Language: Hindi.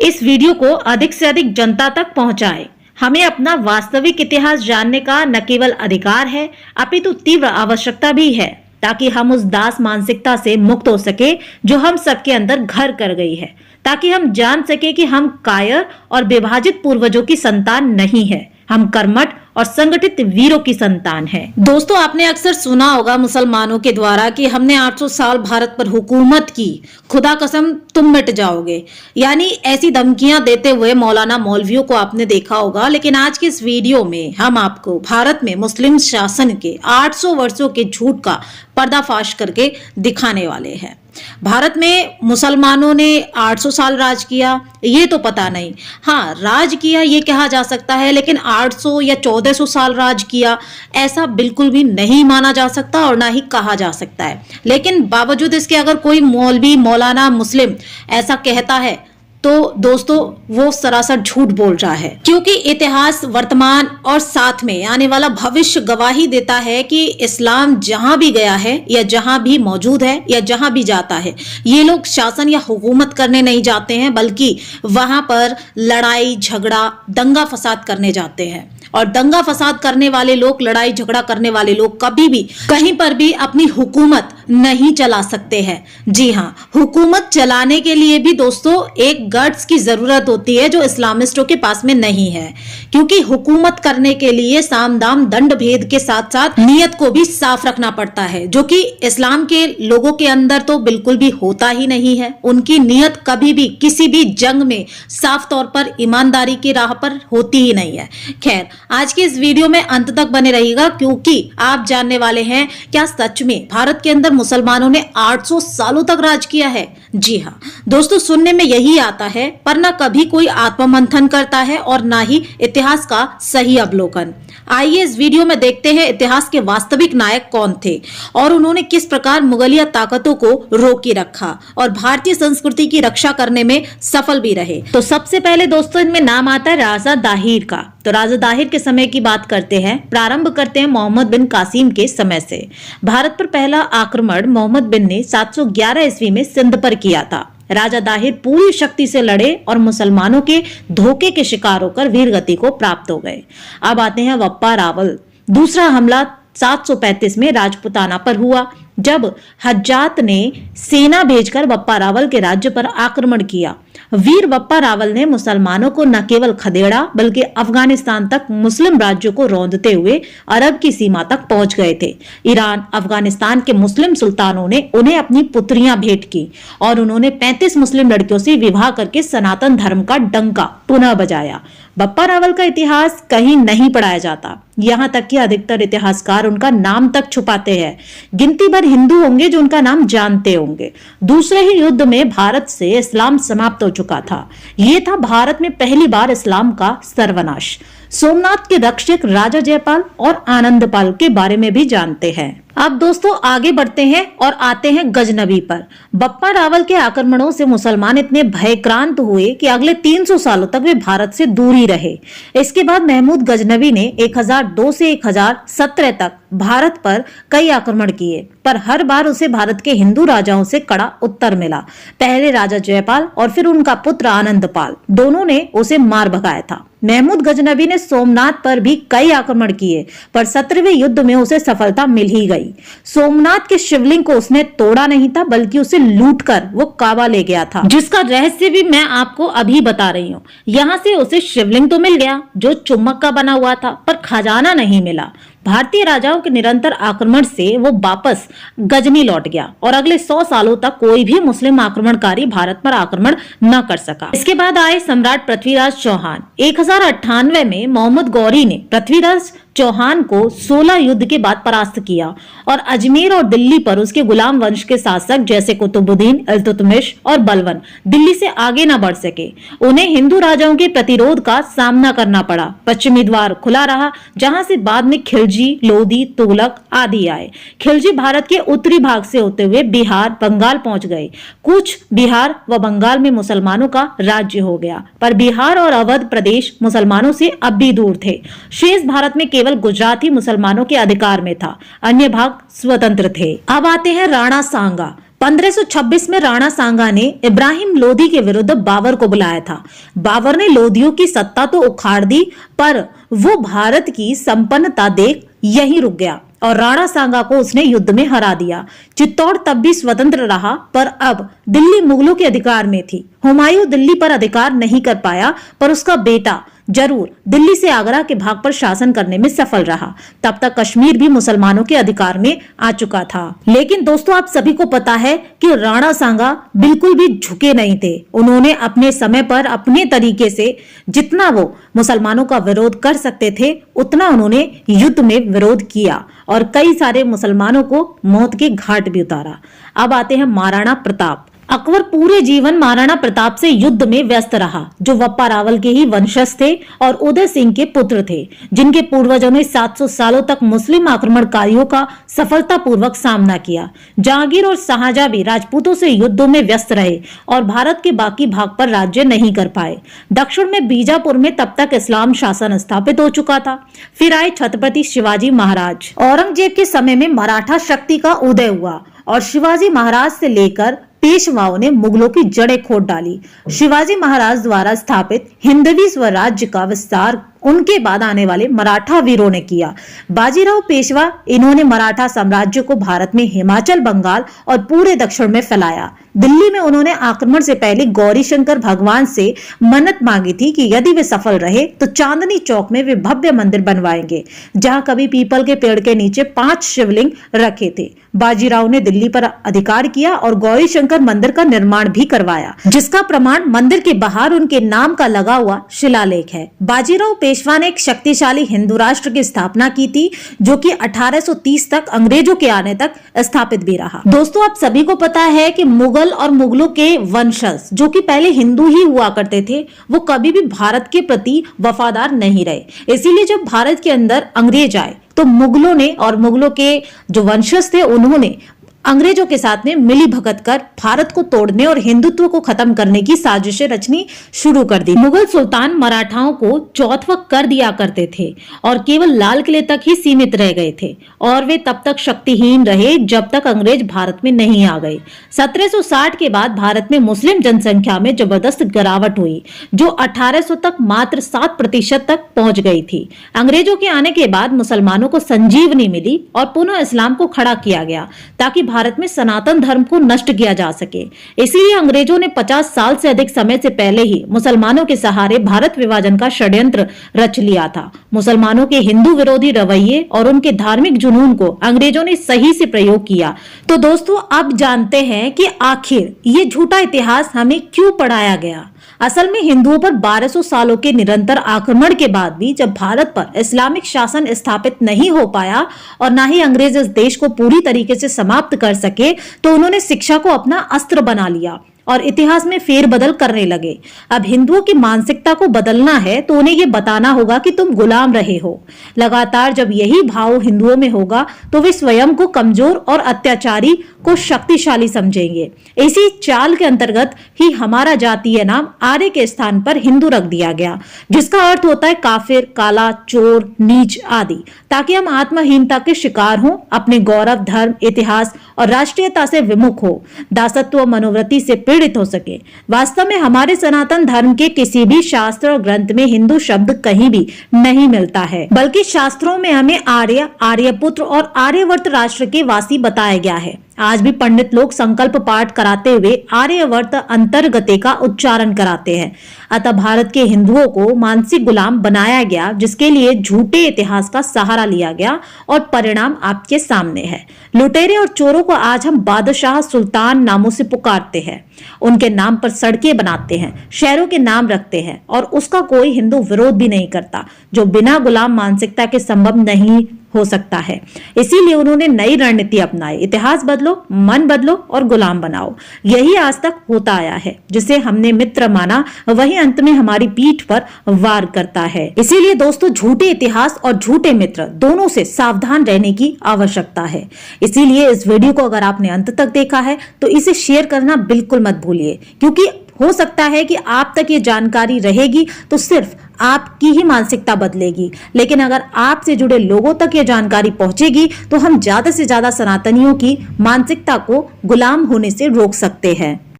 इस वीडियो को अधिक से अधिक जनता तक पहुंचाएं। हमें अपना वास्तविक इतिहास जानने का न केवल अधिकार है अपितु तीव्र आवश्यकता भी है, ताकि हम उस दास मानसिकता से मुक्त हो सके जो हम सबके अंदर घर कर गई है, ताकि हम जान सके कि हम कायर और विभाजित पूर्वजों की संतान नहीं है, हम कर्मठ और संगठित वीरों की संतान है। दोस्तों, आपने अक्सर सुना होगा मुसलमानों के द्वारा कि हमने 800 साल भारत पर हुकूमत की, खुदा कसम तुम मिट जाओगे, यानी ऐसी धमकियां देते हुए मौलाना मौलवियों को आपने देखा होगा। लेकिन आज के इस वीडियो में हम आपको भारत में मुस्लिम शासन के 800 वर्षों के झूठ का पर्दाफाश करके दिखाने वाले हैं। भारत में मुसलमानों ने 800 साल राज किया ये तो पता नहीं, हाँ राज किया ये कहा जा सकता है, लेकिन 800 या 1400 साल राज किया ऐसा बिल्कुल भी नहीं माना जा सकता और ना ही कहा जा सकता है। लेकिन बावजूद इसके अगर कोई मौलवी मौलाना मुस्लिम ऐसा कहता है तो दोस्तों वो सरासर झूठ बोल रहा है, क्योंकि इतिहास, वर्तमान और साथ में आने वाला भविष्य गवाही देता है कि इस्लाम जहां भी गया है या जहां भी मौजूद है या जहां भी जाता है, ये लोग शासन या हुकूमत करने नहीं जाते हैं, बल्कि वहां पर लड़ाई झगड़ा दंगा फसाद करने जाते हैं। और दंगा फसाद करने वाले लोग, लड़ाई झगड़ा करने वाले लोग कभी भी कहीं पर भी अपनी हुकूमत नहीं चला सकते हैं। जी हाँ, हुकूमत चलाने के लिए भी दोस्तों एक गट्स की जरूरत होती है जो इस्लामिस्टों के पास में नहीं है, क्योंकि हुकूमत करने के लिए साम दाम दंड भेद के साथ साथ नियत को भी साफ रखना पड़ता है, जो कि इस्लाम के लोगों के अंदर तो बिल्कुल भी होता ही नहीं है। उनकी नियत कभी भी किसी भी जंग में साफ तौर पर ईमानदारी की राह पर होती ही नहीं है। खैर, आज के इस वीडियो में अंत तक बने रहिएगा, क्योंकि आप जानने वाले हैं क्या सच में भारत के अंदर मुसलमानों ने 800 सालों तक राज किया है। जी हाँ दोस्तों, सुनने में यही आता है, पर ना कभी कोई आत्ममंथन करता है और ना ही इतिहास का सही अवलोकन। आइए इस वीडियो में देखते हैं इतिहास के वास्तविक नायक कौन थे और उन्होंने किस प्रकार मुगलिया ताकतों को रोके रखा और भारतीय संस्कृति की रक्षा करने में सफल भी रहे। तो सबसे पहले दोस्तों इनमें नाम आता है राजा दाहिर का। तो राजा दाहिर के समय की बात करते हैं। प्रारंभ करते हैं मोहम्मद बिन कासिम के समय से। भारत पर पहला आक्रमण मोहम्मद बिन ने 711 ईस्वी में सिंध पर किया था। राजा दाहिर पूरी शक्ति से लड़े और मुसलमानों के धोखे के शिकार होकर वीरगति को प्राप्त हो गए। अब आते हैं वप्पा रावल। दूसरा हमला 735 में राजपुताना पर हुआ, जब हज्जात ने सेना भेजकर वप्पा रावल के राज्य पर आक्रमण किया। वीर वप्पा रावल ने मुसलमानों को न केवल खदेड़ा बल्कि अफगानिस्तान तक मुस्लिम राज्यों को रौंदते हुए अरब की सीमा तक पहुंच गए थे। ईरान, अफगानिस्तान के मुस्लिम सुल्तानों ने उन्हें अपनी पुत्रियां भेंट की और उन्होंने 35 मुस्लिम लड़कियों से विवाह करके सनातन धर्म का डंका पुनः बजाया। वप्पा रावल का इतिहास कहीं नहीं पढ़ाया जाता, यहाँ तक कि अधिकतर इतिहासकार उनका नाम तक छुपाते हैं। गिनती भर हिंदू होंगे जो उनका नाम जानते होंगे। दूसरे ही युद्ध में भारत से इस्लाम समाप्त हो चुका था। ये था भारत में पहली बार इस्लाम का सर्वनाश। सोमनाथ के रक्षक राजा जयपाल और आनंदपाल के बारे में भी जानते हैं। अब दोस्तों आगे बढ़ते हैं और आते हैं गजनबी पर। वप्पा रावल के आक्रमणों से मुसलमान इतने भयक्रांत हुए कि अगले 300 सालों तक वे भारत से दूर ही रहे। इसके बाद महमूद गजनबी ने 1002 से 1017 तक भारत पर कई आक्रमण किए, पर हर बार उसे भारत के हिंदू राजाओं से कड़ा उत्तर मिला। पहले राजा जयपाल और फिर उनका पुत्र आनंदपाल, दोनों ने उसे मार भगाया था। महमूद गजनबी ने सोमनाथ पर भी कई आक्रमण किए, पर 17वें युद्ध में उसे सफलता मिल ही गई। सोमनाथ के शिवलिंग को उसने तोड़ा नहीं था, बल्कि उसे लूटकर वो काबा ले गया था, जिसका रहस्य भी मैं आपको अभी बता रही हूँ। यहाँ से उसे शिवलिंग तो मिल गया जो चुम्बक का बना हुआ था, पर खजाना नहीं मिला। भारतीय राजाओं के निरंतर आक्रमण से वो वापस गजनी लौट गया और अगले 100 सालों तक कोई भी मुस्लिम आक्रमणकारी भारत पर आक्रमण न कर सका। इसके बाद आए सम्राट पृथ्वीराज चौहान। 1098 में मोहम्मद गौरी ने पृथ्वीराज चौहान को 16 युद्ध के बाद परास्त किया और अजमेर और दिल्ली पर उसके गुलाम वंश के शासक जैसे कुतुबुद्दीन, इल्तुतमिश और बलवन दिल्ली से आगे न बढ़ सके। उन्हें हिंदू राजाओं के प्रतिरोध का सामना करना पड़ा। पश्चिमी द्वार खुला रहा, जहां से बाद में खिलजी, लोधी, तुगलक आदि आए। खिलजी भारत के उत्तरी भाग से होते हुए बिहार, बंगाल पहुंच गए। कुछ बिहार व बंगाल में मुसलमानों का राज्य हो गया, पर बिहार और अवध प्रदेश मुसलमानों से अब भी दूर थे। शेष भारत में केवल गुजरात ही मुसलमानों के अधिकार में था, अन्य भाग स्वतंत्र थे। अब आते हैं राणा सांगा। 1526 में राणा सांगा ने इब्राहिम लोधी के विरुद्ध बाबर को बुलाया था। बाबर ने लोधियों की सत्ता तो उखाड़ दी, पर वो भारत की संपन्नता देख यहीं रुक गया और राणा सांगा को उसने युद्ध में हरा दिया। चित्तौड़ तब भी स्वतंत्र रहा, पर अब दिल्ली मुगलों के अधिकार में थी। हुमायूं दिल्ली पर अधिकार नहीं कर पाया, पर उसका बेटा जरूर दिल्ली से आगरा के भाग पर शासन करने में सफल रहा। तब तक कश्मीर भी मुसलमानों के अधिकार में आ चुका था। लेकिन दोस्तों, आप सभी को पता है कि राणा सांगा बिल्कुल भी झुके नहीं थे। उन्होंने अपने समय पर अपने तरीके से जितना वो मुसलमानों का विरोध कर सकते थे उतना उन्होंने युद्ध में विरोध किया और कई सारे मुसलमानों को मौत के घाट भी उतारा। अब आते हैं महाराणा प्रताप। अकबर पूरे जीवन महाराणा प्रताप से युद्ध में व्यस्त रहा, जो वप्पा रावल के ही वंशज थे और उदय सिंह के पुत्र थे, जिनके पूर्वजों ने 700 सालों तक मुस्लिम आक्रमणकारियों का सफलतापूर्वक सामना किया। जहांगीर और शाहजहां भी राजपूतों से युद्धों में व्यस्त रहे और भारत के बाकी भाग पर राज्य नहीं कर पाए। दक्षिण में बीजापुर में तब तक इस्लाम शासन स्थापित हो चुका था। फिर आए छत्रपति शिवाजी महाराज। औरंगजेब के समय में मराठा शक्ति का उदय हुआ और शिवाजी महाराज से लेकर पेशवाओं ने मुगलों की जड़ें खोद डाली। शिवाजी महाराज द्वारा स्थापित हिंदवी स्वराज्य का विस्तार उनके बाद आने वाले मराठा वीरों ने किया। बाजीराव पेशवा, इन्होंने मराठा साम्राज्य को भारत में हिमाचल, बंगाल और पूरे दक्षिण में फैलाया। दिल्ली में उन्होंने आक्रमण से पहले गौरी शंकर भगवान से मन्नत मांगी थी कि यदि वे सफल रहे तो चांदनी चौक में वे भव्य मंदिर बनवाएंगे, जहां कभी पीपल के पेड़ के नीचे 5 शिवलिंग रखे थे। बाजीराव ने दिल्ली पर अधिकार किया और गौरी शंकर मंदिर का निर्माण भी करवाया, जिसका प्रमाण मंदिर के बाहर उनके नाम का लगा हुआ शिलालेख है। बाजीराव पेशवा ने एक शक्तिशाली हिंदू राष्ट्र की स्थापना की थी, जो कि 1830 तक अंग्रेजों के आने तक स्थापित भी रहा। दोस्तों, आप सभी को पता है कि मुगल और मुगलों के वंशज, जो कि पहले हिंदू ही हुआ करते थे, वो कभी भी भारत के प्रति वफादार नहीं रहे। इसीलिए जब भारत के अंदर अंग्रेज आए तो मुगलों ने और मुगलों के जो वंशज थे उन्होंने अंग्रेजों के साथ में मिली भगत कर भारत को तोड़ने और हिंदुत्व को खत्म करने की साजिशें रचनी शुरू कर दी। मुगल सुल्तान मराठाओं को चौथवा कर दिया करते थे और केवल लाल किले तक ही सीमित रह गए थे और वे तब तक शक्तिहीन रहे जब तक अंग्रेज भारत में नहीं आ गए। 1760 के बाद भारत में मुस्लिम जनसंख्या में जबरदस्त गिरावट हुई, जो 1800 तक मात्र 7% तक पहुंच गई थी। अंग्रेजों के आने के बाद मुसलमानों को संजीवनी मिली और पुनः इस्लाम को खड़ा किया गया ताकि भारत में सनातन धर्म को नष्ट किया जा सके। इसीलिए अंग्रेजों ने 50 साल से अधिक समय से पहले ही मुसलमानों के सहारे भारत विभाजन का षड्यंत्र रच लिया था। मुसलमानों के हिंदू विरोधी रवैये और उनके धार्मिक जुनून को अंग्रेजों ने सही से प्रयोग किया। तो दोस्तों, अब जानते हैं कि आखिर ये झूठा इतिहास हमें क्यों पढ़ाया गया। असल में हिंदुओं पर 1200 सालों के निरंतर आक्रमण के बाद भी जब भारत पर इस्लामिक शासन स्थापित नहीं हो पाया और न ही अंग्रेज इस देश को पूरी तरीके से समाप्त कर सके, तो उन्होंने शिक्षा को अपना अस्त्र बना लिया और इतिहास में फेरबदल करने लगे। अब हिंदुओं की मानसिकता को बदलना है तो उन्हें ये बताना होगा कि तुम गुलाम रहे हो। लगातार जब यही भाव हिंदुओं में होगा तो वे स्वयं को कमजोर और अत्याचारी को शक्तिशाली समझेंगे। इसी चाल के अंतर्गत ही हमारा जातीय नाम आर्य के स्थान पर हिंदू रख दिया गया, जिसका अर्थ होता है काफिर, काला, चोर, नीच आदि, ताकि हम आत्महीनता के शिकार हों, अपने गौरव, धर्म, इतिहास और राष्ट्रीयता से विमुख हो, दासत्व मनोवृत्ति से पीड़ित हो सके। वास्तव में हमारे सनातन धर्म के किसी भी शास्त्र और ग्रंथ में हिंदू शब्द कहीं भी नहीं मिलता है, बल्कि शास्त्रों में हमें आर्य, आर्यपुत्र और आर्यवर्त राष्ट्र के वासी बताया गया है। आज भी पंडित लोग संकल्प पाठ कराते हुए आर्यवर्त अंतर्गते का उच्चारण कराते हैं। अतः भारत के हिंदुओं को मानसिक गुलाम बनाया गया, जिसके लिए झूठे इतिहास का सहारा लिया गया और परिणाम आपके सामने है। लुटेरे और चोरों को आज हम बादशाह, सुल्तान नामों से पुकारते हैं, उनके नाम पर सड़कें बनाते हैं, शहरों के नाम रखते हैं और उसका कोई हिंदू विरोध भी नहीं करता, जो बिना गुलाम मानसिकता के संभव नहीं हो सकता है। इसीलिए उन्होंने नई रणनीति अपनाई, इतिहास बदलो, मन बदलो और गुलाम बनाओ। यही आज तक होता आया है। जिसे हमने मित्र माना वही अंत में हमारी पीठ पर वार करता है। इसीलिए दोस्तों, झूठे इतिहास और झूठे मित्र दोनों से सावधान रहने की आवश्यकता है। इसीलिए इस वीडियो को अगर आपने अंत तक देखा है तो इसे शेयर करना बिल्कुल मत भूलिए, क्योंकि हो सकता है कि आप तक ये जानकारी रहेगी तो सिर्फ आपकी ही मानसिकता बदलेगी। लेकिन अगर आपसे जुड़े लोगों तक ये जानकारी पहुंचेगी तो हम ज्यादा से ज्यादा सनातनियों की मानसिकता को गुलाम होने से रोक सकते हैं।